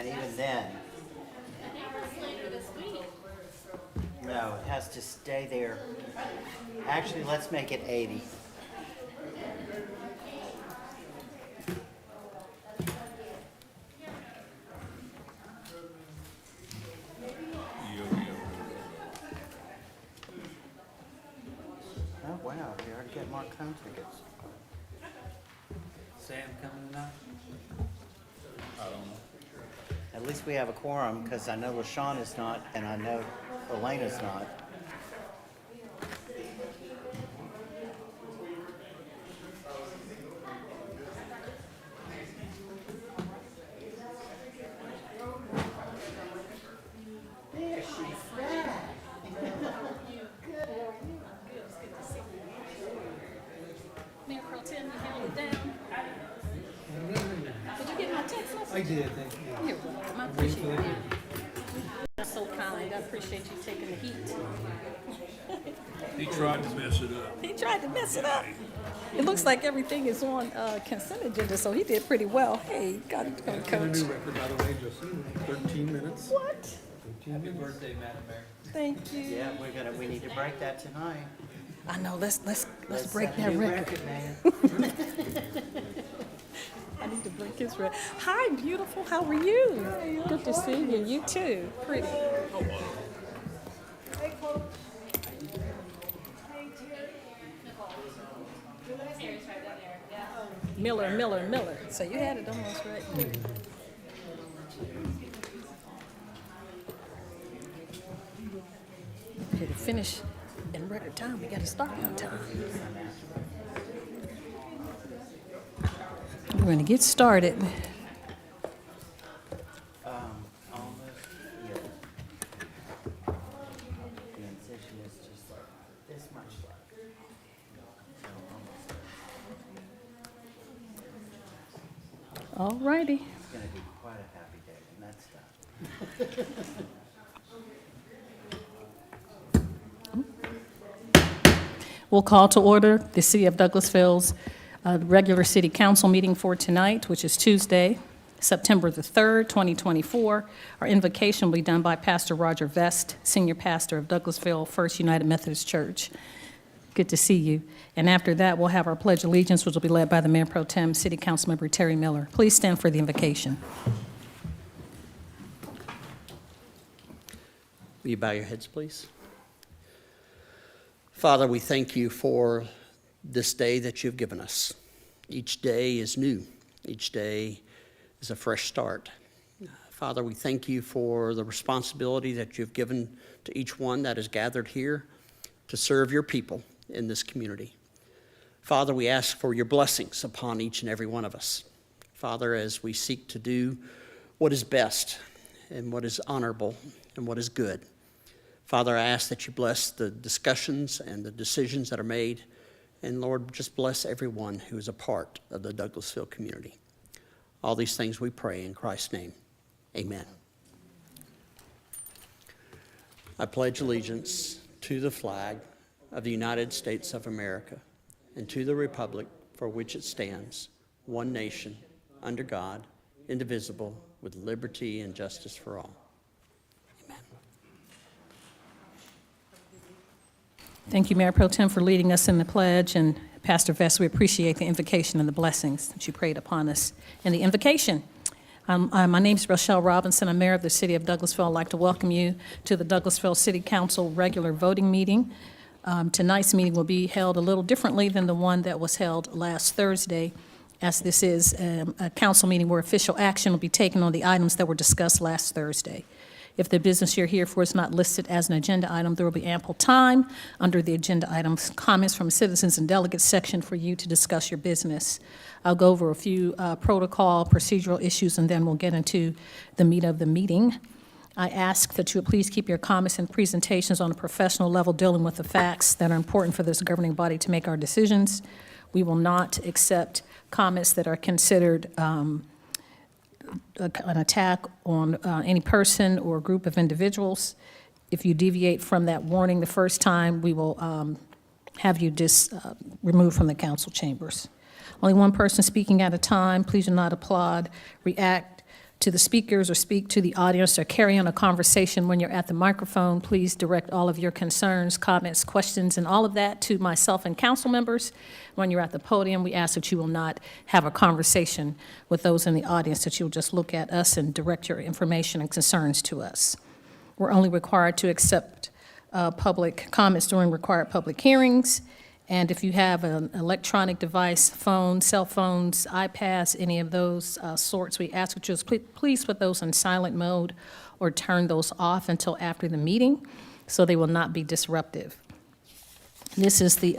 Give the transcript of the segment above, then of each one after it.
And even then, no, it has to stay there. Actually, let's make it 80. Oh, wow, we already get Mark Cohn tickets. Sam coming tonight? I don't know. At least we have a quorum, because I know LaShawn is not, and I know Elena's not. There she's back. Mayor Pro Tem, you held it down. Did you get my text message? I did, thank you. You're welcome. I appreciate it. That's so kind. I appreciate you taking the heat. He tried to mess it up. He tried to mess it up. It looks like everything is on consent agenda, so he did pretty well. Hey, got it, And a Coach. new record, by the way, Justine, 13 minutes. What? 13 Happy minutes. birthday, Madam Mayor. Thank you. Yeah, we need to break that tonight. I know. Let's break set a that new record. man. I need to break his record. Hi, beautiful. How are you? Good to see you. You too. Pretty. Miller. So you had it almost right. Okay, to finish in record time, we got to start on time. We're going to get started. Almost here. The incision is just like this much left. So almost there. All righty. It's gonna be quite a happy day when that's done. We'll call to order the City of Douglasville's regular city council meeting for tonight, which is Tuesday, September the 3rd, 2024. Our invocation will be done by Pastor Roger Vest, Senior Pastor of Douglasville First United Methodist Church. Good to see you. And after that, we'll have our Pledge of Allegiance, which will be led by the Mayor Pro Tem, City Councilmember Terry Miller. Please stand for the invocation. Will you bow your heads, please? Father, we thank you for this day that you've given us. Each day is new. Each day is a fresh start. Father, we thank you for the responsibility that you've given to each one that is gathered here to serve your people in this community. Father, we ask for your blessings upon each and every one of us. Father, as we seek to do what is best and what is honorable and what is good. Father, I ask that you bless the discussions and the decisions that are made. And Lord, just bless everyone who is a part of the Douglasville community. All these things we pray in Christ's name. Amen. I pledge allegiance to the flag of the United States of America and to the republic for which it stands, one nation, under God, indivisible, with liberty and justice for all. Amen. Thank you, Mayor Pro Tem, for leading us in the pledge. And Pastor Vest, we appreciate the invocation and the blessings that you prayed upon us in the invocation. My name is Rochelle Robinson. I'm mayor of the city of Douglasville. I'd like to welcome you to the Douglasville City Council regular voting meeting. Tonight's meeting will be held a little differently than the one that was held last Thursday, as this is a council meeting where official action will be taken on the items that were discussed last Thursday. If the business you're here for is not listed as an agenda item, there will be ample time under the agenda items, comments from citizens and delegates section for you to discuss your business. I'll go over a few protocol, procedural issues, and then we'll get into the meat of the meeting. I ask that you please keep your comments and presentations on a professional level, dealing with the facts that are important for this governing body to make our decisions. We will not accept comments that are considered an attack on any person or group of individuals. If you deviate from that warning the first time, we will have you removed from the council chambers. Only one person speaking at a time. Please do not applaud, react to the speakers or speak to the audience or carry on a conversation when you're at the microphone, please direct all of your concerns, comments, questions, and all of that to myself and council members. When you're at the podium, we ask that you will not have a conversation with those in the audience, that you'll just look at us and direct your information and concerns to us. We're only required to accept public comments during required public hearings. And if you have an electronic device, phone, cell phones, iPads, any of those sorts, we ask that you please put those in silent mode or turn those off until after the meeting, so they will not be disruptive. This is the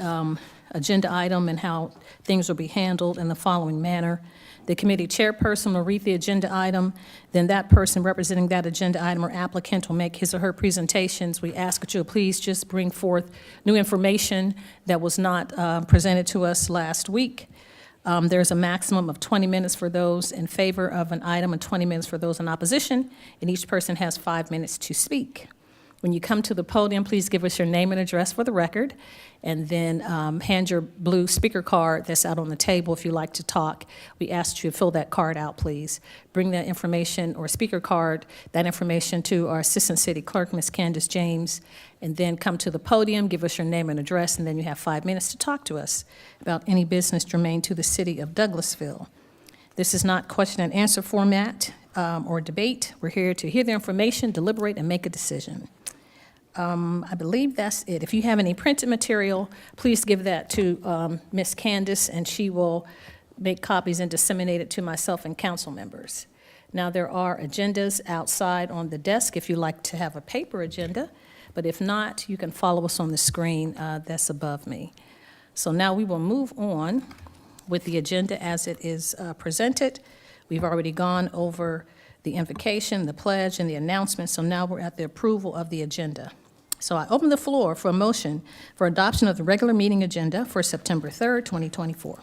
agenda item and how things will be handled in the following manner. The committee chairperson will read the agenda item, then that person representing that agenda item or applicant will make his or her presentations. We ask that you please just bring forth new information that was not presented to us last week. There's a maximum of 20 minutes for those in favor of an item and 20 minutes for those in opposition, and each person has 5 minutes to speak. When you come to the podium, please give us your name and address for the record, and then hand your blue speaker card that's out on the table if you like to talk. We ask you to fill that card out, please. Bring that information or speaker card, that information to our Assistant City Clerk, Ms. Candace James, and then come to the podium, give us your name and address, and then you have 5 minutes to talk to us about any business germane to the city of Douglasville. This is not question and answer format or debate. We're here to hear the information, deliberate, and make a decision. I believe that's it. If you have any printed material, please give that to Ms. Candace, and she will make copies and disseminate it to myself and council members. Now, there are agendas outside on the desk if you'd like to have a paper agenda, but if not, you can follow us on the screen that's above me. So now we will move on with the agenda as it is presented. We've already gone over the invocation, the pledge, and the announcement, so now we're at the approval of the agenda. So I open the floor for a motion for adoption of the regular meeting agenda for September 3rd, 2024.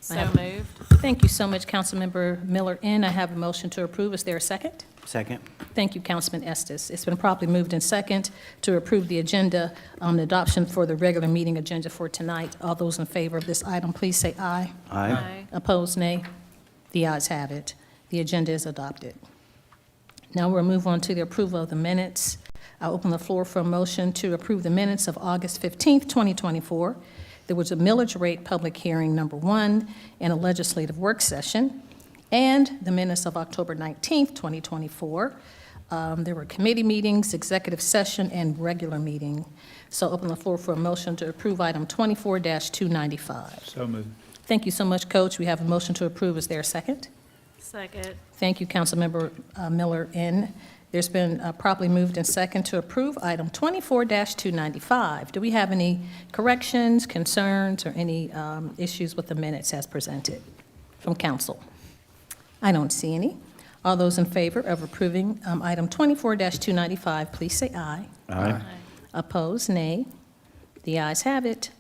So moved. Thank you so much, Councilmember Miller N. I have a motion to approve. Is there a second? Second. Thank you, Councilman Estes. It's been properly moved in second to approve the agenda on adoption for the regular meeting agenda for tonight. All those in favor of this item, please say aye. Aye. Opposed, nay. The ayes have it. The agenda is adopted. Now we'll move on to the approval of the minutes. I open the floor for a motion to approve the minutes of August 15th, 2024. There was a millage rate public hearing number 1 and a legislative work session, and the minutes of October 19th, 2024. There were committee meetings, executive session, and regular meeting. So open the floor for a motion to approve item 24-295. So moved. Thank you so much, Coach. We have a motion to approve. Is there a second? Second. Thank you, Councilmember Miller N. There's been properly moved in second to approve item 24-295. Do we have any corrections, concerns, or any issues with the minutes as presented from council? I don't see any. All those in favor of approving item 24-295, please say aye. Aye. Opposed, nay. The ayes have it.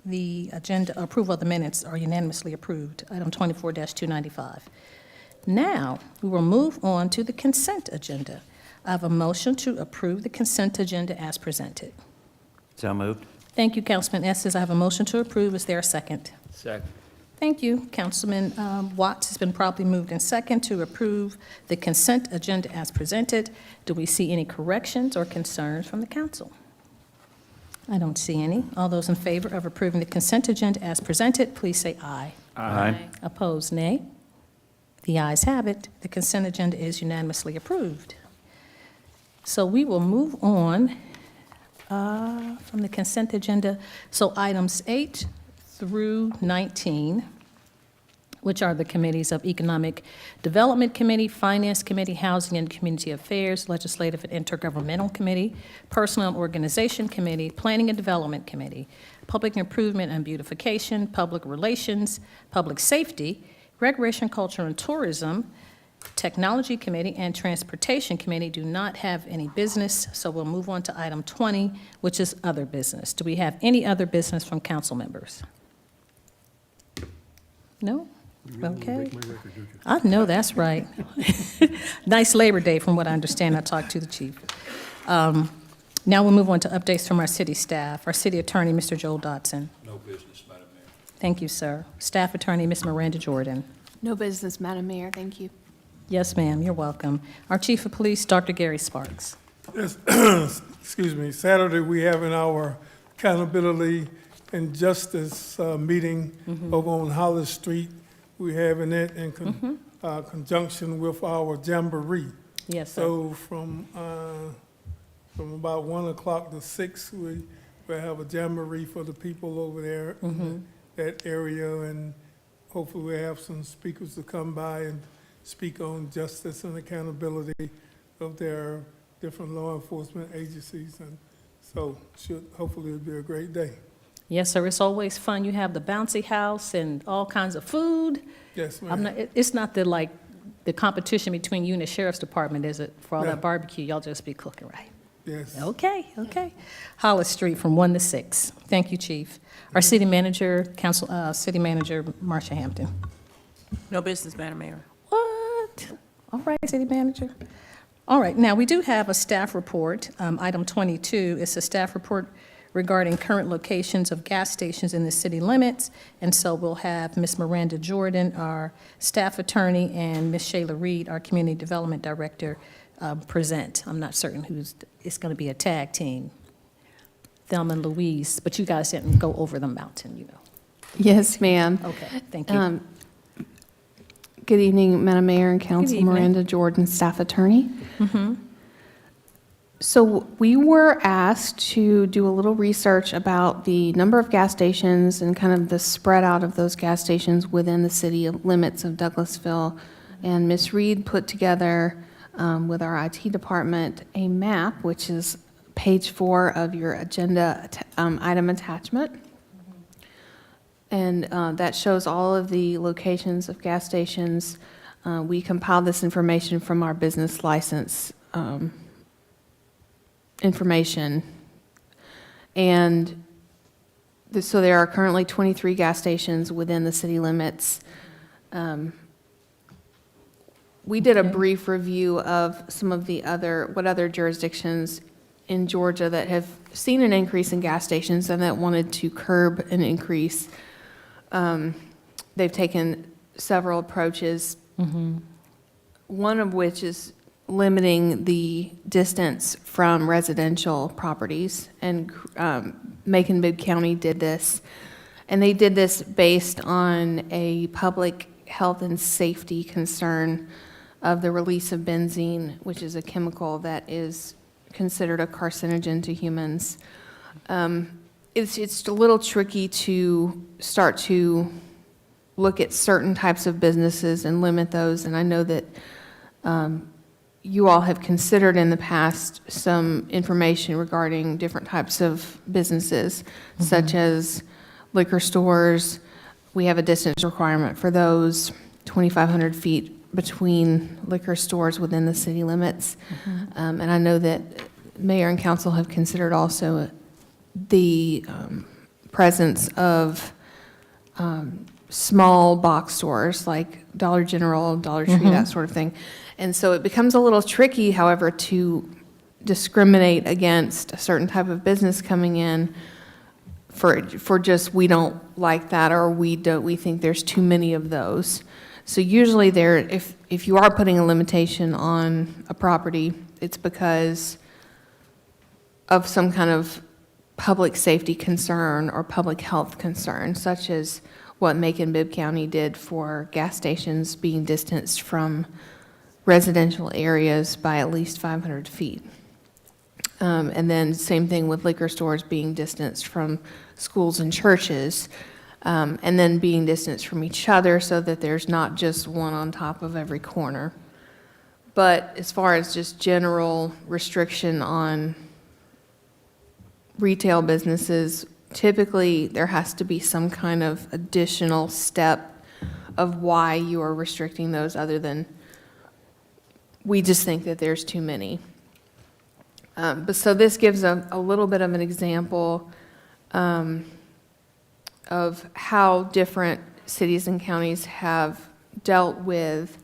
The agenda approval of the minutes are unanimously approved. Item 24-295. Now, we will move on to the consent agenda. I have a motion to approve the consent agenda as presented. So moved. Thank you, Councilman Estes. I have a motion to approve. Is there a second? Second. Thank you. Councilman Watts has been properly moved in second to approve the consent agenda as presented. Do we see any corrections or concerns from the council? I don't see any. All those in favor of approving the consent agenda as presented, please say aye. Aye. Opposed, nay. The ayes have it. The consent agenda is unanimously approved. So we will move on from the consent agenda. So items 8 through 19, which are the committees of Economic Development Committee, Finance Committee, Housing and Community Affairs, Legislative and Intergovernmental Committee, Personnel and Organization Committee, Planning and Development Committee, Public Improvement and Beautification, Public Relations, Public Safety, Recreation, Culture, and Tourism, Technology Committee, and Transportation Committee do not have any business, so we'll move on to item 20, which is other business. Do we have any other business from council members? No? Okay. I know, that's right. Nice Labor Day, from what I understand. I talked to the chief. Now we'll move on to updates from our city staff. Our city attorney, Mr. Joel Dotson. No business, Madam Mayor. Thank you, sir. Staff attorney, Ms. Miranda Jordan. No business, Madam Mayor, thank you. Yes, ma'am, you're welcome. Our Chief of Police, Dr. Gary Sparks. Yes, excuse me, Saturday, we having our accountability and justice meeting over on Hollis Street. We're having it in conjunction with our jamboree. Yes, sir. So from about 1 o'clock to 6, we'll have a jamboree for the people over there in that area, and hopefully we'll have some speakers to come by and speak on justice and accountability of their different law enforcement agencies, and so hopefully it'll be a great day. Yes, sir, it's always fun. You have the bouncy house and all kinds of food. Yes, ma'am. It's not the competition between you and the sheriff's department, is it? For all No. that barbecue, y'all just be cooking, right? Yes. Okay. Hollis Street from 1 to 6. Thank you, Chief. Our city manager, City Manager Marsha Hampton. No business, Madam Mayor. What? All right, City Manager. All right, now, we do have a staff report. Item 22 is a staff report regarding current locations of gas stations in the city limits. And so we'll have Ms. Miranda Jordan, our staff attorney, and Ms. Shayla Reed, our Community Development Director, present. I'm not certain it's going to be a tag team, Thelma and Louise, but you guys didn't go over the mountain, you know. Yes, ma'am. Okay, thank you. Good evening, Madam Mayor and Council. evening. Miranda Jordan, staff attorney. So we were asked to do a little research about the number of gas stations and kind of the spread out of those gas stations within the city limits of Douglasville. And Ms. Reed put together, with our IT department, a map, which is page 4 of your agenda item attachment. And that shows all of the locations of gas stations. We compiled this information from our business license information. And so there are currently 23 gas stations within the city limits. We did a brief review of some of the other jurisdictions in Georgia that have seen an increase in gas stations and that wanted to curb an increase. They've taken several approaches, one of which is limiting the distance from residential properties, and Macon-Bibb County did this. And they did this based on a public health and safety concern of the release of benzene, which is a chemical that is considered a carcinogen to humans. It's a little tricky to start to look at certain types of businesses and limit those, and I know that you all have considered in the past some information regarding different types of businesses, such as liquor stores. We have a distance requirement for those, 2,500 feet between liquor stores within the city limits. And I know that Mayor and Council have considered also the presence of small box stores like Dollar General, Dollar Tree, that sort of thing. And so it becomes a little tricky, however, to discriminate against a certain type of business coming in for just, we don't like that, or we think there's too many of those. So usually if you are putting a limitation on a property, it's because of some kind of public safety concern or public health concern, such as what Macon-Bibb County did for gas stations being distanced from residential areas by at least 500 feet. And then same thing with liquor stores being distanced from schools and churches, and then being distanced from each other so that there's not just one on top of every corner. But as far as just general restriction on retail businesses, typically there has to be some kind of additional step of why you are restricting those, other than we just think that there's too many. But so this gives a little bit of an example of how different cities and counties have dealt with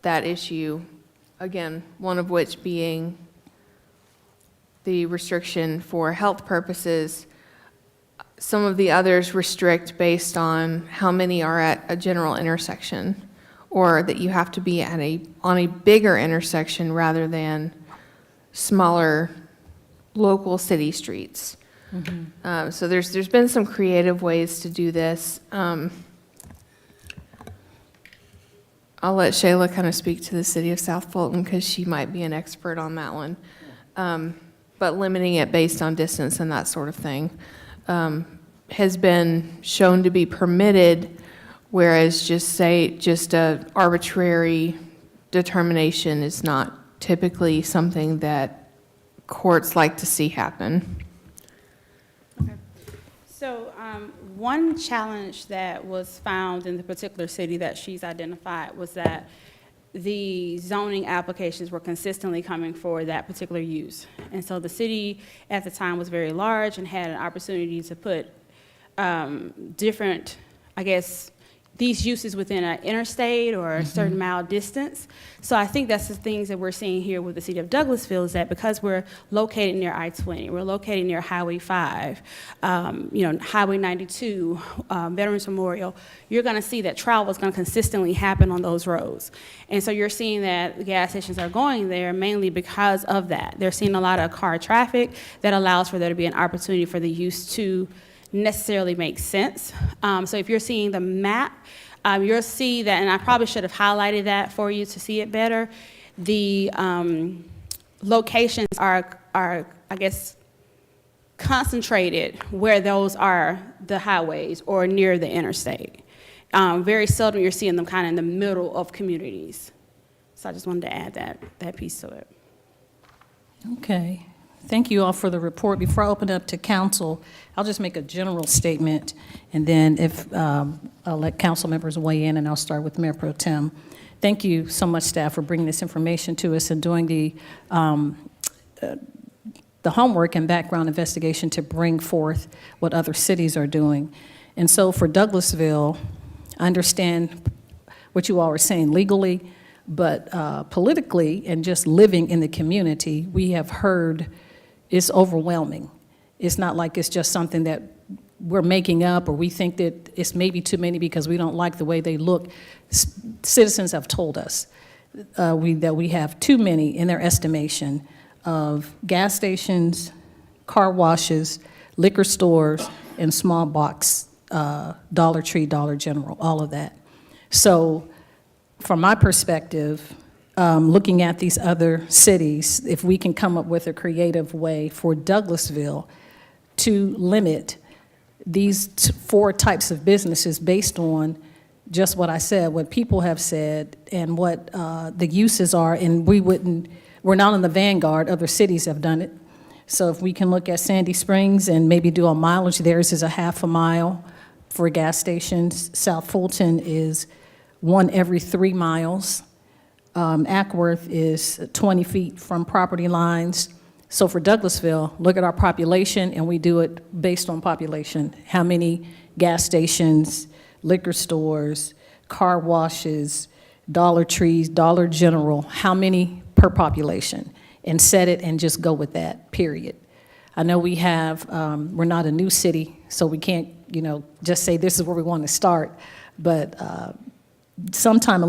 that issue. Again, one of which being the restriction for health purposes. some of the others restrict based on how many are at a general intersection, or that you have to be at on a bigger intersection rather than smaller local city streets. So there's been some creative ways to do this. I'll let Shayla kind of speak to the city of South Fulton because she might be an expert on that one. But limiting it based on distance and that sort of thing has been shown to be permitted, whereas just a arbitrary determination is not typically something that courts like to see happen. So one challenge that was found in the particular city that she's identified was that the zoning applications were consistently coming for that particular use. And so the city at the time was very large and had an opportunity to put different, I guess, these uses within an interstate or a certain mile distance. So I think that's the things that we're seeing here with the city of Douglasville, is that because we're located near I-20, we're located near Highway 5, Highway 92, Veterans Memorial, you're gonna see that travel is gonna consistently happen on those roads. And so you're seeing that the gas stations are going there mainly because of that. They're seeing a lot of car traffic that allows for there to be an opportunity for the use to necessarily make sense. So if you're seeing the map, you'll see that, and I probably should have highlighted that for you to see it better. The locations are, I guess, concentrated where those are the highways or near the interstate. Very seldom you're seeing them kind of in the middle of communities. So I just wanted to add that piece to it. Okay. Thank you all for the report. Before I open it up to council, I'll just make a general statement, and then if I'll let council members weigh in, and I'll start with Mayor Pro Tem. Thank you so much, staff, for bringing this information to us and doing the homework and background investigation to bring forth what other cities are doing. And so for Douglasville, I understand what you all are saying legally, but politically and just living in the community, we have heard it's overwhelming. It's not like it's just something that we're making up or we think that it's maybe too many because we don't like the way they look. Citizens have told us that we have too many in their estimation of gas stations, car washes, liquor stores, and small box, Dollar Tree, Dollar General, all of that. So from my perspective, looking at these other cities, if we can come up with a creative way for Douglasville to limit these 4 types of businesses based on just what I said, what people have said, and what the uses are, and we're not in the vanguard, other cities have done it. So if we can look at Sandy Springs and maybe do a mileage, theirs is a half a mile for gas stations. South Fulton is 1 every 3 miles. Ackworth is 20 feet from property lines. So for Douglasville, look at our population, and we do it based on population. How many gas stations, liquor stores, car washes, Dollar Trees, Dollar General, how many per population? And set it and just go with that, period. I know we have, we're not a new city, so we can't, just say this is where we want to start, but some type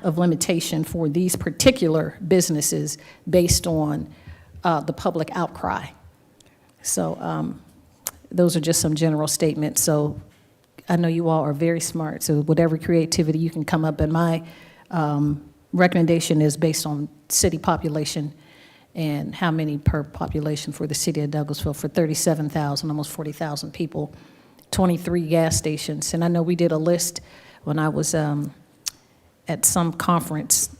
of limitation for these particular businesses based on the public outcry. So those are just some general statements. So I know you all are very smart, so whatever creativity you can come up, and my recommendation is based on city population and how many per population for the city of Douglasville for 37,000, almost 40,000 people, 23 gas stations. And I know we did a list when I was at some conference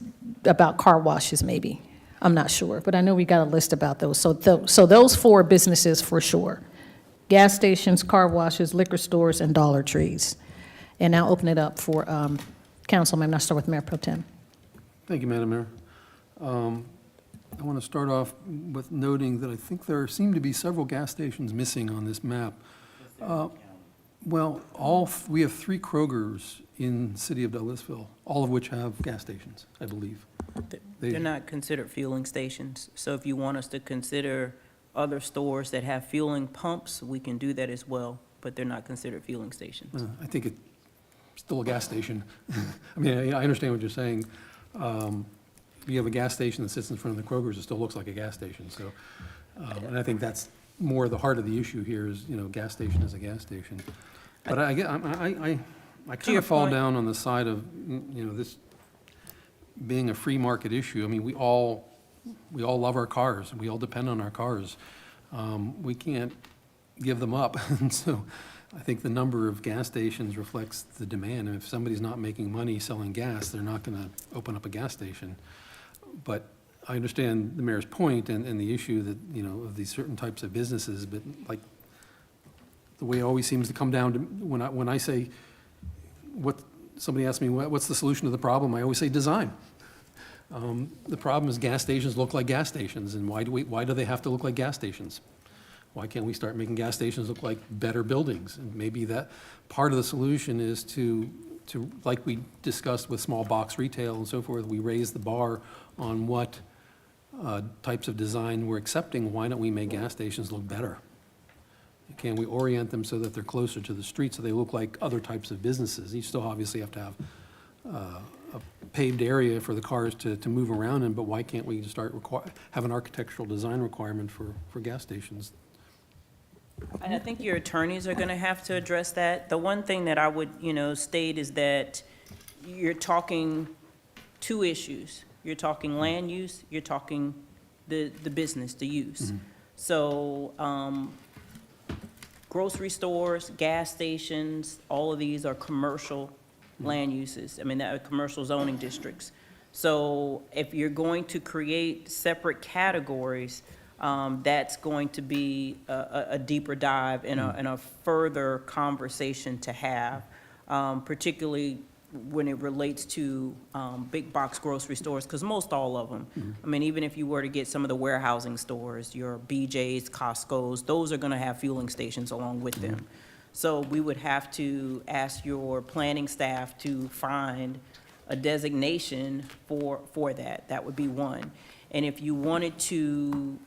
about car washes maybe. I'm not sure, but I know we got a list about those. So those 4 businesses for sure. Gas stations, car washes, liquor stores, and Dollar Trees. And now open it up for councilman. I'll start with Mayor Pro Tem. Thank you, Madam Mayor. I want to start off with noting that I think there seem to be several gas stations missing on this map. Well, we have 3 Krogers in the city of Douglasville, all of which have gas stations, I believe. They're not considered fueling stations. So if you want us to consider other stores that have fueling pumps, we can do that as well, but they're not considered fueling stations. I think it's still a gas station. I mean, I understand what you're saying. If you have a gas station that sits in front of the Kroger's, it still looks like a gas station, so. And I think that's more the heart of the issue here is, gas station is a gas station. But I kind your of fall point- down on the side of, this being a free market issue. I mean, we all love our cars, and we all depend on our cars. We can't give them up. And so I think the number of gas stations reflects the demand. And if somebody's not making money selling gas, they're not going to open up a gas station. But I understand the mayor's point and the issue that, of these certain types of businesses, but like, the way it always seems to come down to, when I say, somebody asks me, what's the solution to the problem? I always say design. The problem is gas stations look like gas stations, and why do they have to look like gas stations? Why can't we start making gas stations look like better buildings? And maybe that part of the solution is to like we discussed with small box retail and so forth, we raise the bar on what types of design we're accepting. Why don't we make gas stations look better? Can we orient them so that they're closer to the street, so they look like other types of businesses? You still obviously have to have a paved area for the cars to move around in, but why can't we just have an architectural design requirement for gas stations? And I think your attorneys are going to have to address that. The one thing that I would, state is that you're talking two issues. You're talking land use, you're talking the business, the use. So, grocery stores, gas stations, all of these are commercial land uses. I mean, that are commercial zoning districts. So if you're going to create separate categories, that's going to be a deeper dive and a further conversation to have, particularly when it relates to big box grocery stores, because most all of them, I mean, even if you were to get some of the warehousing stores, your BJ's, Costco's, those are going to have fueling stations along with them. So we would have to ask your planning staff to find a designation for that. That would be one. And if you wanted to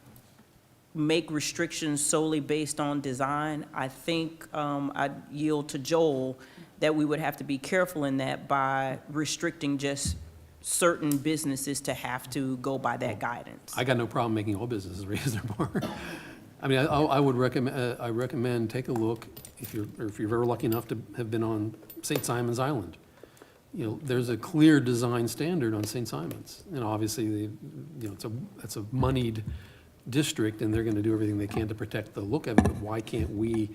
make restrictions solely based on design, I think I'd yield to Joel that we would have to be careful in that by restricting just certain businesses to have to go by that guidance. I got no problem making all businesses raise their bar. I mean, I would recommend take a look, if you're very lucky enough to have been on St. Simon's Island. There's a clear design standard on St. Simon's, and obviously, it's a moneyed district, and they're going to do everything they can to protect the look of it, but why can't we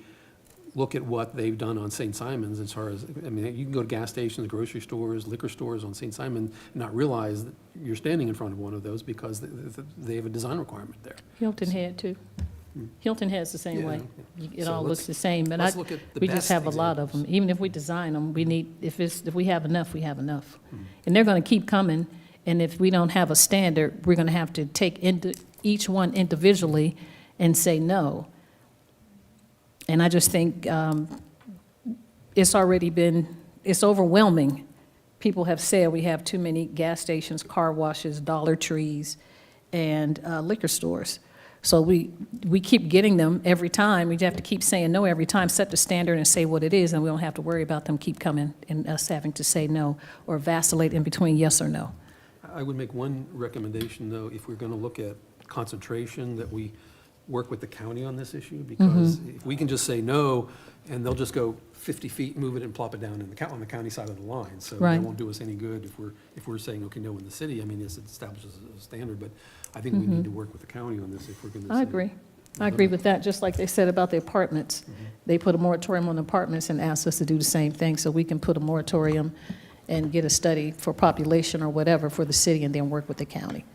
look at what they've done on St. Simon's as far as, I mean, you can go to gas stations, grocery stores, liquor stores on St. Simon, and not realize that you're standing in front of one of those because they have a design requirement there. Hilton had too. Hilton has the same Yeah, way. yeah. It So all looks let's- the same, but let's look at the we just best have a lot of them. Even if we design them, we need, if we have enough, we have enough. And they're going to keep coming, and if we don't have a standard, we're going to have to take into each one individually and say no. And I just think it's overwhelming. People have said we have too many gas stations, car washes, Dollar Trees, and liquor stores. So we keep getting them every time. We have to keep saying no every time, set the standard and say what it is, and we don't have to worry about them keep coming and us having to say no or vacillate in between yes or no. I would make one recommendation, though, if we're going to look at concentration, that we work with the county on this issue, because if we can just say no, and they'll just go 50 feet, move it and plop it down on the county side of the line. So Right. that won't do us any good if we're saying, okay, no in the city. I mean, yes, it establishes a standard, but I think we need to work with the county on this if we're going to. I agree. I agree with that, just like they said about the apartments. They put a moratorium on apartments and asked us to do the same thing, so we can put a moratorium and get a study for population or whatever for the city and then work with the county.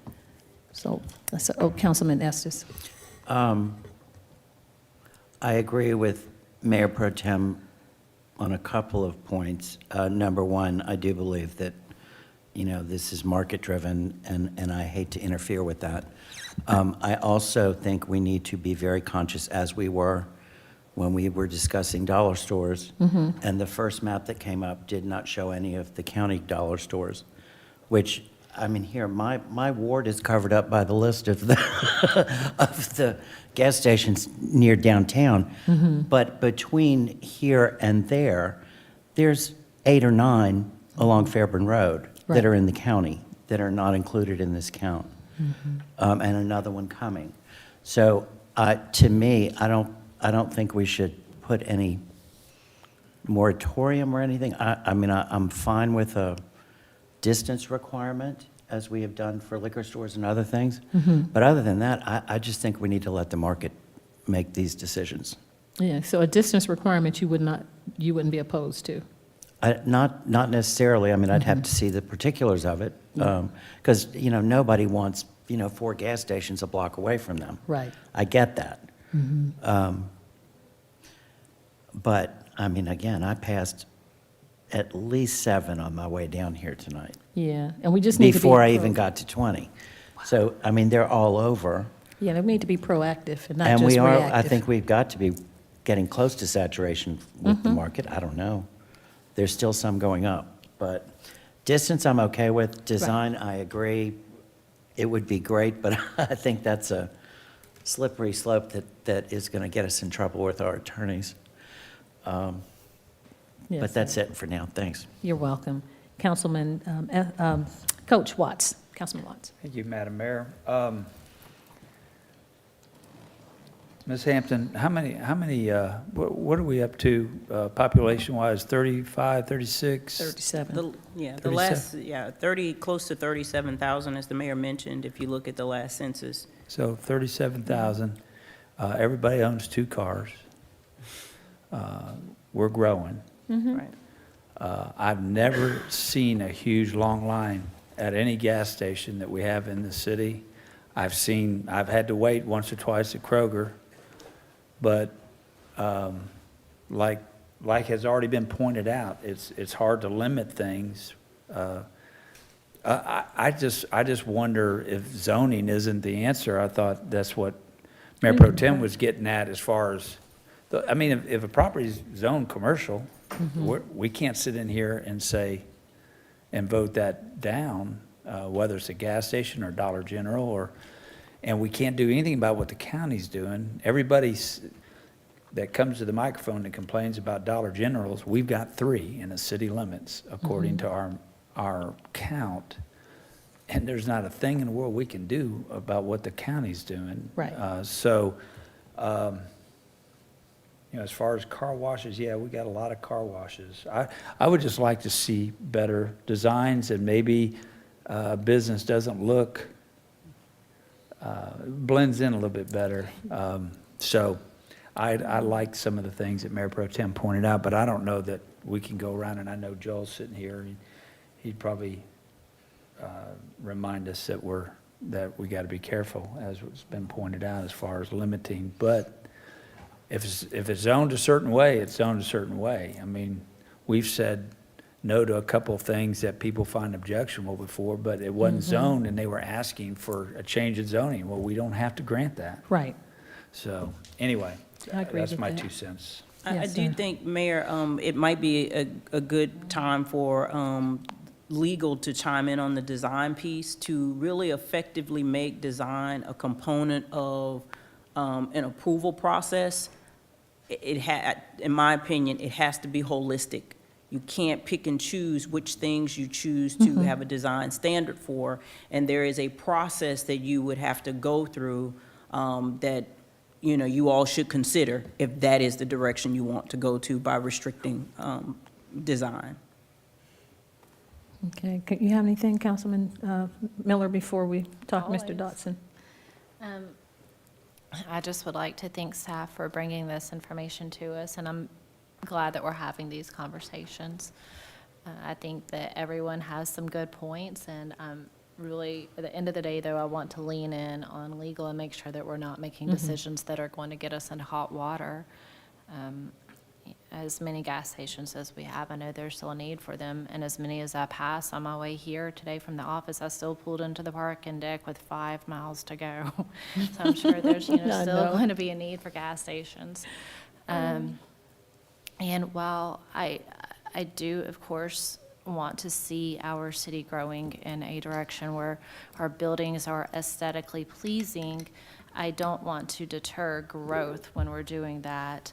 So, that's, Councilman Estes. I agree with Mayor Pro Tem on a couple of points. Number one, I do believe that, this is market-driven, and I hate to interfere with that. I also think we need to be very conscious, as we were when we were discussing dollar stores, and the first map that came up did not show any of the county dollar stores, which I mean, here, my ward is covered up by the list of the, of the gas stations near downtown. But between here and there, there's 8 or 9 along Fairburn Road Right. that are in the county, that are not included in this count. And another one coming. So, to me, I don't think we should put any moratorium or anything. I mean, I'm fine with a distance requirement, as we have done for liquor stores and other things. But other than that, I just think we need to let the market make these decisions. Yeah, so a distance requirement you wouldn't be opposed to? Not necessarily. I mean, I'd have to see the particulars of it. Because, nobody wants, 4 gas stations a block away from them. Right. I get that. But, I mean, again, I passed at least 7 on my way down here tonight, Yeah, and we just need to be. before I even got to 20. So, I mean, they're all over. Yeah, we need to be proactive and not And just we are, reactive. I think we've got to be getting close to saturation with the market. I don't know. There's still some going up. But distance, I'm okay with. Design, I agree. It would be great, but I think that's a slippery slope that is going to get us in trouble with our attorneys. Yes, But that's it for now. Thanks. You're welcome. Councilman, Coach Watts, Councilman Watts. Thank you, Madam Mayor. Ms. Hampton, how many, what are we up to population-wise? 35, 36? 37. The 37? last, 30, close to 37,000, as the mayor mentioned, if you look at the last census. So 37,000. Everybody owns 2 cars. We're growing. Right. I've never seen a huge long line at any gas station that we have in the city. I've had to wait once or twice at Kroger, but like has already been pointed out, it's hard to limit things. I just wonder if zoning isn't the answer. I thought that's what Mayor Pro Tem was getting at as far as, I mean, if a property's zoned commercial, we can't sit in here and say, and vote that down, whether it's a gas station or Dollar General, and we can't do anything about what the county's doing. Everybody that comes to the microphone that complains about Dollar Generals, we've got 3 in the city limits, according to our count. And there's not a thing in the world we can do about what the county's doing. Right. As far as car washes, we got a lot of car washes. I would just like to see better designs, and maybe business doesn't look, blends in a little bit better. So I like some of the things that Mayor Pro Tem pointed out, but I don't know that we can go around, and I know Joel's sitting here, and he'd probably remind us that we got to be careful, as has been pointed out, as far as limiting. But if it's zoned a certain way, it's zoned a certain way. I mean, we've said no to a couple of things that people find objectionable before, but it wasn't zoned, and they were asking for a change in zoning. Well, we don't have to grant that. Right. So, anyway, I agree that's with my that. 2 cents. I Yes, do sir. think, Mayor, it might be a good time for legal to chime in on the design piece to really effectively make design a component of an approval process. In my opinion, it has to be holistic. You can't pick and choose which things you choose to have a design standard for, and there is a process that you would have to go through that you all should consider if that is the direction you want to go to by restricting design. Okay, you have anything, Councilman Miller, before we talk to Mr. Always. Dotson? I just would like to thank staff for bringing this information to us, and I'm glad that we're having these conversations. I think that everyone has some good points, and really, at the end of the day, though, I want to lean in on legal and make sure that we're not making decisions that are going to get us into hot water. As many gas stations as we have, I know there's still a need for them, and as many as I pass on my way here today from the office, I still pulled into the parking deck with 5 miles to go. So I'm sure there's I still know. going to be a need for gas stations. And while I do, of course, want to see our city growing in a direction where our buildings are aesthetically pleasing. I don't want to deter growth when we're doing that.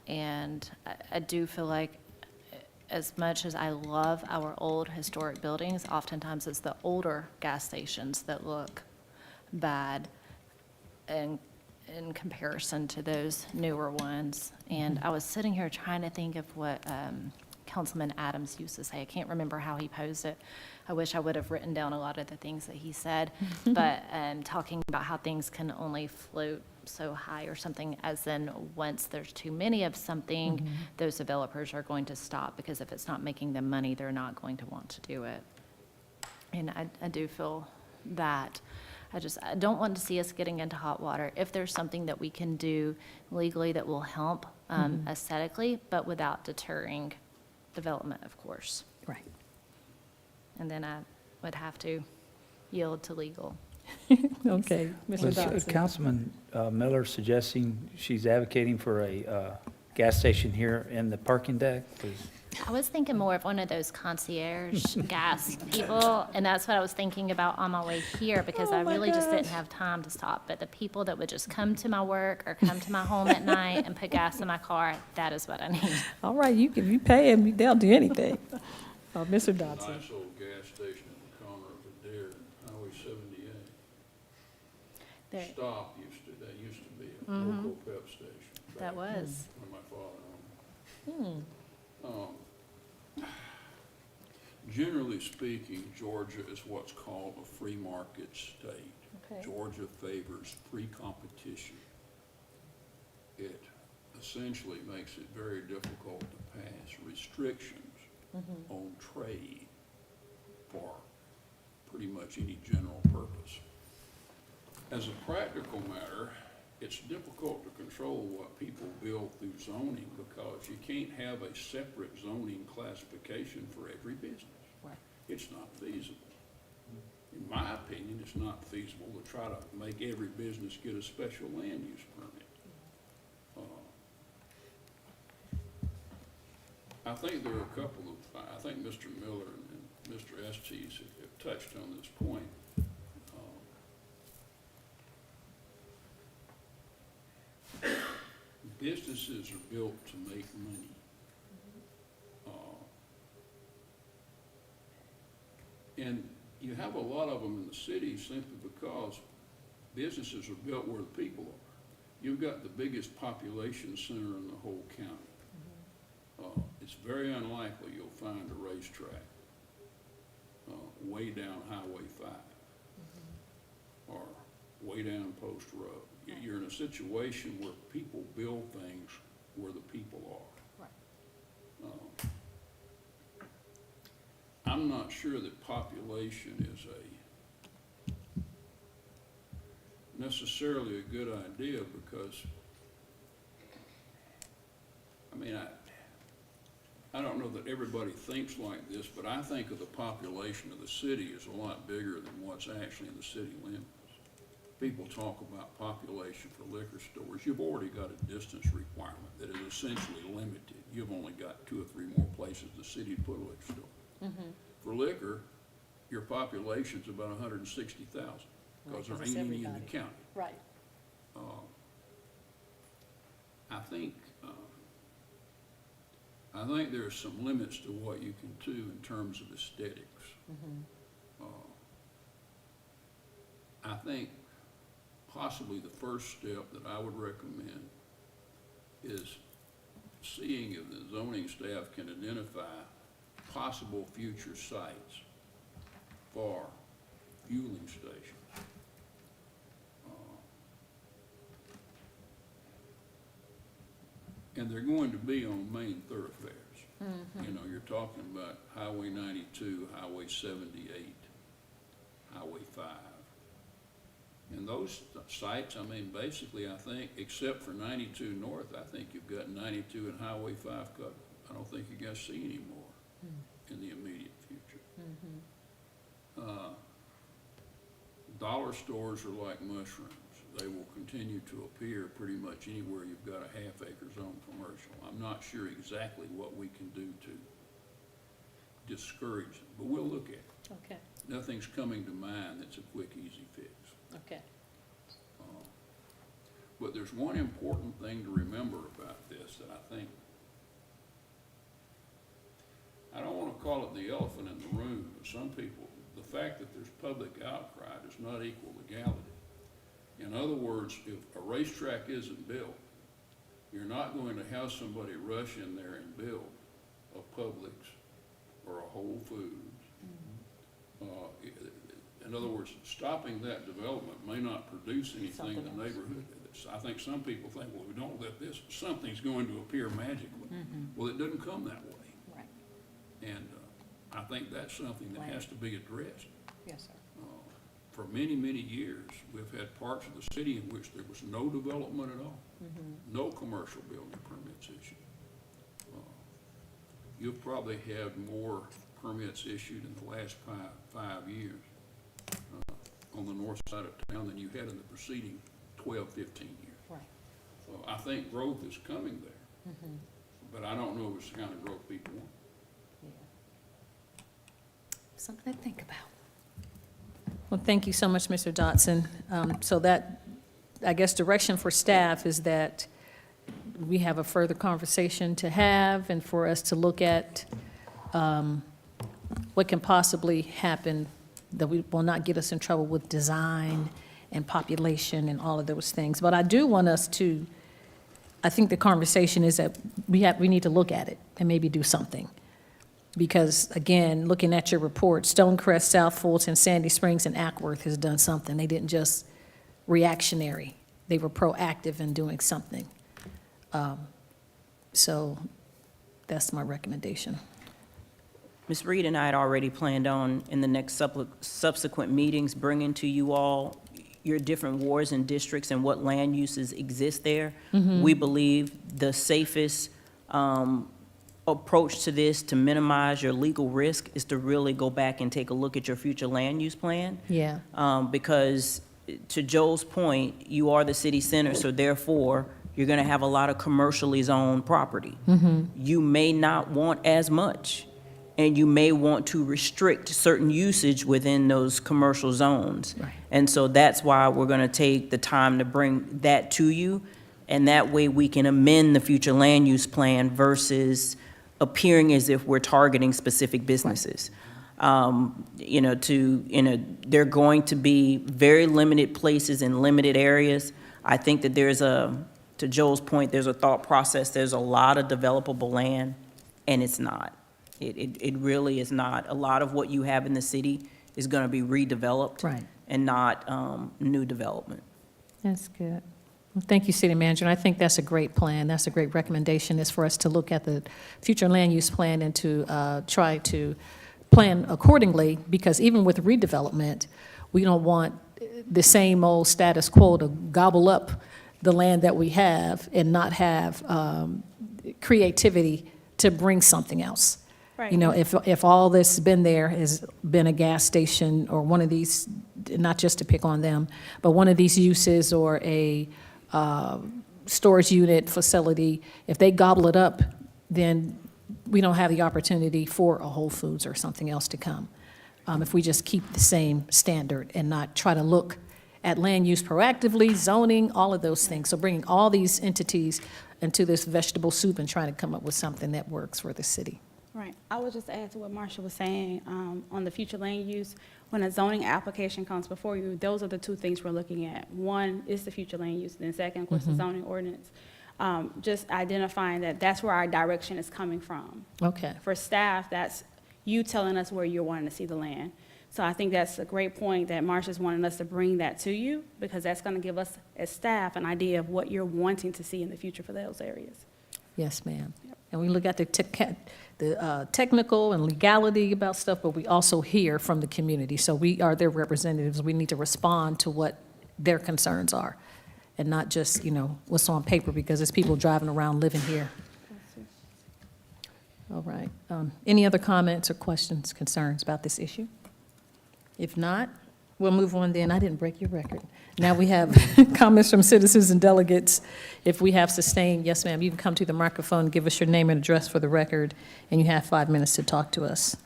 And I do feel like as much as I love our old historic buildings, oftentimes it's the older gas stations that look bad in comparison to those newer ones. And I was sitting here trying to think of what Councilman Adams used to say. I can't remember how he posed it. I wish I would have written down a lot of the things that he said, but talking about how things can only float so high or something, as in once there's too many of something, those developers are going to stop, because if it's not making them money, they're not going to want to do it. And I do feel that. I don't want to see us getting into hot water. If there's something that we can do legally that will help aesthetically, but without deterring development, of course. Right. And then I would have to yield to legal. Okay, Mr. Was Dodson. Councilman Miller suggesting she's advocating for a gas station here in the parking deck? 'Cause I was thinking more of one of those concierge gas people, and that's what I was thinking about on my way here, because I really just didn't have time to stop. But the people that would just come to my work or come to my home at night and put gas in my car, that is what I need. All right, if you pay them, they'll do anything. Mr. Dodson. Nice old gas station at the corner of Adair and Highway 78. There- Stop that used to be a local pep station. That was. When my father owned it. Generally speaking, Georgia is what's called a free market state. Okay. Georgia favors free competition. It essentially makes it very difficult to pass restrictions on trade for pretty much any general purpose. As a practical matter, it's difficult to control what people build through zoning, because you can't have a separate zoning classification for every business. Right. It's not feasible. In my opinion, it's not feasible to try to make every business get a special land use permit. I think there are a couple of, I think Mr. Miller and Mr. Estes have touched on this point. Businesses are built to make money. And you have a lot of them in the city simply because businesses are built where the people are. You've got the biggest population center in the whole county. It's very unlikely you'll find a racetrack way down Highway 5 or way down Post Road. You're in a situation where people build things where the people are. Right. I'm not sure that population is necessarily a good idea, because, I mean, I don't know that everybody thinks like this, but I think of the population of the city as a lot bigger than what's actually in the city limits. People talk about population for liquor stores. You've already got a distance requirement that is essentially limited. You've only got 2 or 3 more places in the city to put a liquor store. For liquor, your population's about 160,000, because there ain't any in the county. Right. I think there are some limits to what you can do in terms of aesthetics. I think possibly the first step that I would recommend is seeing if the zoning staff can identify possible future sites for fueling stations. And they're going to be on main thoroughfares. You know, you're talking about Highway 92, Highway 78, Highway 5. And those sites, I mean, basically, I think, except for 92 North, I think you've got 92 and Highway 5 covered. I don't think you're going to see any more in the immediate future. Dollar stores are like mushrooms. They will continue to appear pretty much anywhere you've got a half-acre zone commercial. I'm not sure exactly what we can do to discourage them, but we'll look at it. Okay, Nothing's coming to mind that's a quick, easy fix. okay. But there's one important thing to remember about this that I think, I don't want to call it the elephant in the room, but some people, the fact that there's public outcry does not equal legality. In other words, if a racetrack isn't built, you're not going to have somebody rush in there and build a Publix or a Whole Foods. In other words, stopping that development may not produce anything in the neighborhood. I think some people think, well, we don't let this, something's going to appear magically. Well, it doesn't come that way. Right. And I think that's something that has to be addressed. Yes, sir. For many, many years, we've had parts of the city in which there was no development at all, no commercial building permits issued. You've probably had more permits issued in the last five years on the north side of town than you had in the preceding 12, 15 years. Right. So I think growth is coming there, but I don't know if it's the kind of growth people want. Something to think about. Well, thank you so much, Mr. Dotson. So that, I guess, direction for staff is that we have a further conversation to have and for us to look at what can possibly happen that will not get us in trouble with design and population and all of those things. But I do want us to, I think the conversation is that we need to look at it and maybe do something. Because, again, looking at your report, Stonecrest, South Fulton, Sandy Springs, and Ackworth has done something. They didn't just reactionary. They were proactive in doing something. So that's my recommendation. Ms. Reed and I had already planned on, in the next subsequent meetings, bringing to you all your different wards and districts and what land uses exist there. We believe the safest approach to this to minimize your legal risk is to really go back and take a look at your future land use plan. Yeah. Because to Joel's point, you are the city center, so therefore, you're gonna have a lot of commercially zoned property. You may not want as much, and you may want to restrict certain usage within those commercial zones. Right. And so that's why we're gonna take the time to bring that to you, and that way we can amend the future land use plan versus appearing as if we're targeting specific businesses. There are going to be very limited places in limited areas. I think that to Joel's point, there's a thought process, there's a lot of developable land, and it's not. It really is not. A lot of what you have in the city is gonna be redeveloped. Right. And not new development. That's good. Well, thank you, City Manager, and I think that's a great plan. That's a great recommendation, is for us to look at the future land use plan and to try to plan accordingly, because even with redevelopment, we don't want the same old status quo to gobble up the land that we have and not have creativity to bring something else. Right. You know, if all this been there has been a gas station or one of these, not just to pick on them, but one of these uses or a storage unit facility, if they gobble it up, then we don't have the opportunity for a Whole Foods or something else to come. If we just keep the same standard and not try to look at land use proactively, zoning, all of those things. So bringing all these entities into this vegetable soup and trying to come up with something that works for the city. Right. I would just add to what Marsha was saying, on the future land use, when a zoning application comes before you, those are the two things we're looking at. One is the future land use, then second, of course, the zoning ordinance. Just identifying that that's where our direction is coming from. Okay. For staff, that's you telling us where you're wanting to see the land. So I think that's a great point that Marsha's wanting us to bring that to you, because that's going to give us as staff an idea of what you're wanting to see in the future for those areas. Yes, ma'am. And we look at the technical and legality about stuff, but we also hear from the community. So we are their representatives. We need to respond to what their concerns are, and not just, what's on paper, because it's people driving around living here. All right. Any other comments or questions, concerns about this issue? If not, we'll move on then. I didn't break your record. Now we have comments from citizens and delegates. If we have sustained, yes, ma'am, you can come to the microphone, give us your name and address for the record, and you have 5 minutes to talk to us.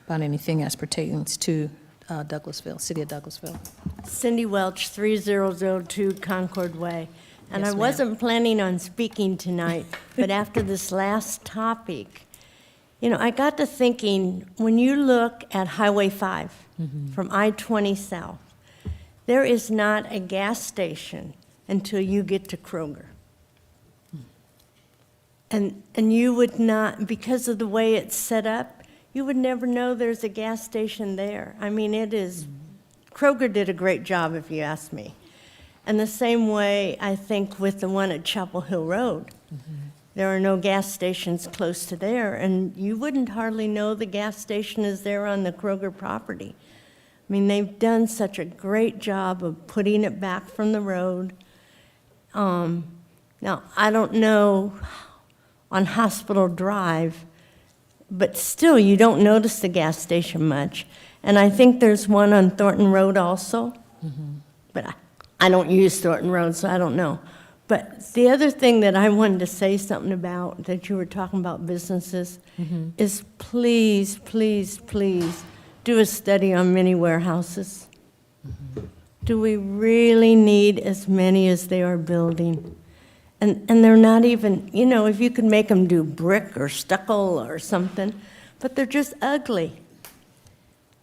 about anything as pertains to Douglasville, City of Douglasville. Cindy Welch, 3002 Concord Way. And Yes, I ma'am. wasn't planning on speaking tonight, but after this last topic, you know, I got to thinking, when you look at Highway 5 from I-20 south, there is not a gas station until you get to Kroger. And you would not, because of the way it's set up, you would never know there's a gas station there. I mean, it is, Kroger did a great job, if you ask me. And the same way, I think, with the one at Chapel Hill Road. There are no gas stations close to there, and you wouldn't hardly know the gas station is there on the Kroger property. I mean, they've done such a great job of putting it back from the road. Now, I don't know on Hospital Drive, but still, you don't notice the gas station much. And I think there's one on Thornton Road also, but I don't use Thornton Road, so I don't know. But the other thing that I wanted to say something about, that you were talking about businesses, is please, please, please, do a study on mini warehouses. Do we really need as many as they are building? And they're not even, you know, if you could make them do brick or stucco or something, but they're just ugly.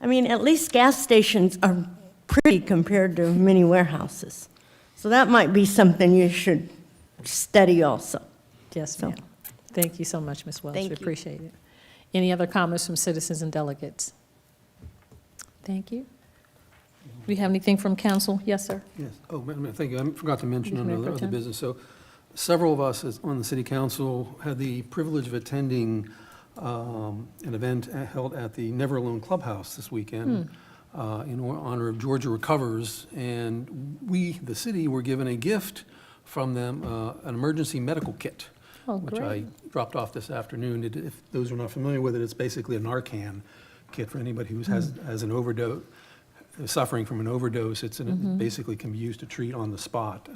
I mean, at least gas stations are pretty compared to mini warehouses. So that might be something you should study also. Yes, ma'am. Thank you so much, Ms. Welch. Thank We you. appreciate it. Any other comments from citizens and delegates? Thank you. Do we have anything from council? Yes, sir. Yes. Oh, thank you. I forgot to mention Mayor another Pro other Tem. business. So several of us on the city council had the privilege of attending an event held at the Never Alone Clubhouse this weekend in honor of Georgia Recovers. And we, the city, were given a gift from them, an emergency medical kit, Oh, which I dropped off this afternoon. If those who are not familiar with it, it's basically a Narcan kit for anybody who has an overdose, suffering from an overdose. It basically can be used to treat on the spot.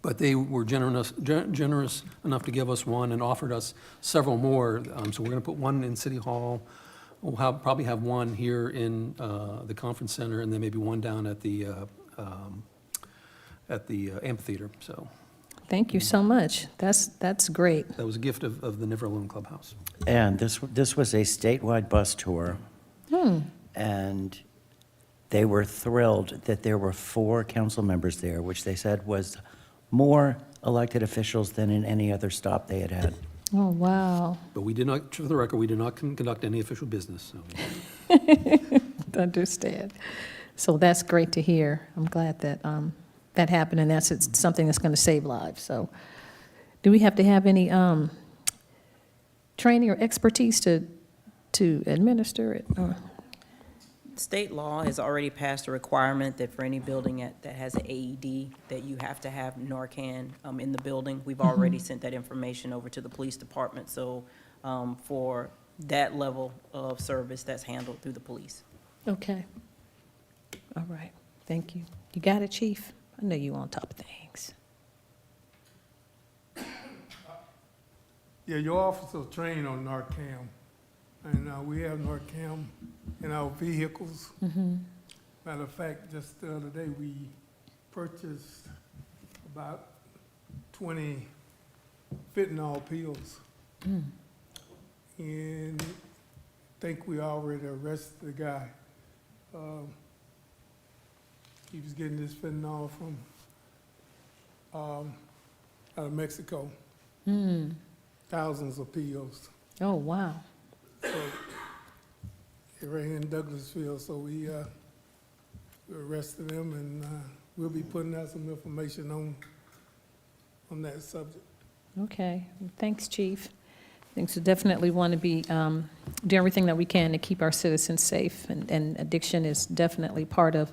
But they were generous enough to give us one and offered us several more. So we're going to put one in City Hall. We'll probably have one here in the conference center, and then maybe one down at the amphitheater. So Thank you so much. That's great. that was a gift of the Never Alone Clubhouse. And this was a statewide bus tour. And they were thrilled that there were 4 council members there, which they said was more elected officials than in any other stop they had had. Oh, wow. But we did not, for the record, we did not conduct any official business. So. Understand. So that's great to hear. I'm glad that that happened, and that's something that's going to save lives. So do we have to have any training or expertise to administer it? Or- State law has already passed a requirement that for any building that has an AED, that you have to have Narcan in the building. We've already sent that information over to the police department, so for that level of service, that's handled through the police. Okay. All right. Thank you. You got it, Chief? I know you on top of things. Yeah, your officers train on Narcan, and we have Narcan in our vehicles. Matter of fact, just the other day, we purchased about 20 fentanyl pills. And think we already arrested the guy. He was getting this fentanyl from out of Mexico. Thousands of pills. Oh, wow. So, right here in Douglasville, so we arrested him, and we'll be putting out some information on that subject. Okay. Thanks, Chief. Things we definitely want to be doing everything that we can to keep our citizens safe, and addiction is definitely part of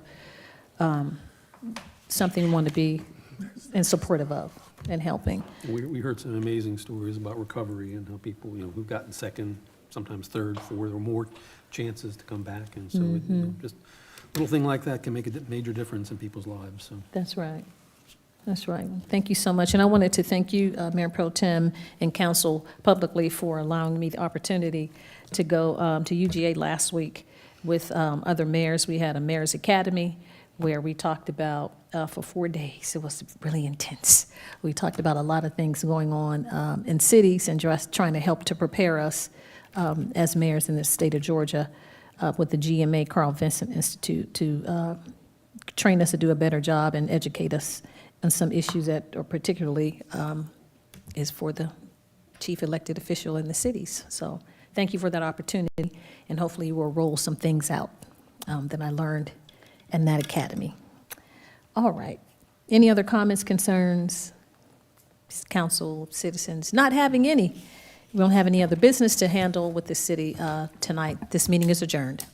something we want to be in supportive of and helping. We heard some amazing stories about recovery and how people, who've gotten second, sometimes third, fourth, or more chances to come back. And so, just a little thing like that can make a major difference in people's lives, so. That's right. That's right. Thank you so much. And I wanted to thank you, Mayor Pro Tem and council publicly for allowing me the opportunity to go to UGA last week with other mayors. We had a mayor's academy where we talked about, for 4 days, it was really intense. We talked about a lot of things going on in cities and just trying to help to prepare us as mayors in the state of Georgia with the GMA Carl Vincent Institute to train us to do a better job and educate us on some issues that are particularly is for the chief elected official in the cities. So thank you for that opportunity, and hopefully you will roll some things out that I learned in that academy. All right. Any other comments, concerns, council, citizens? Not having any. We don't have any other business to handle with the city tonight. This meeting is adjourned.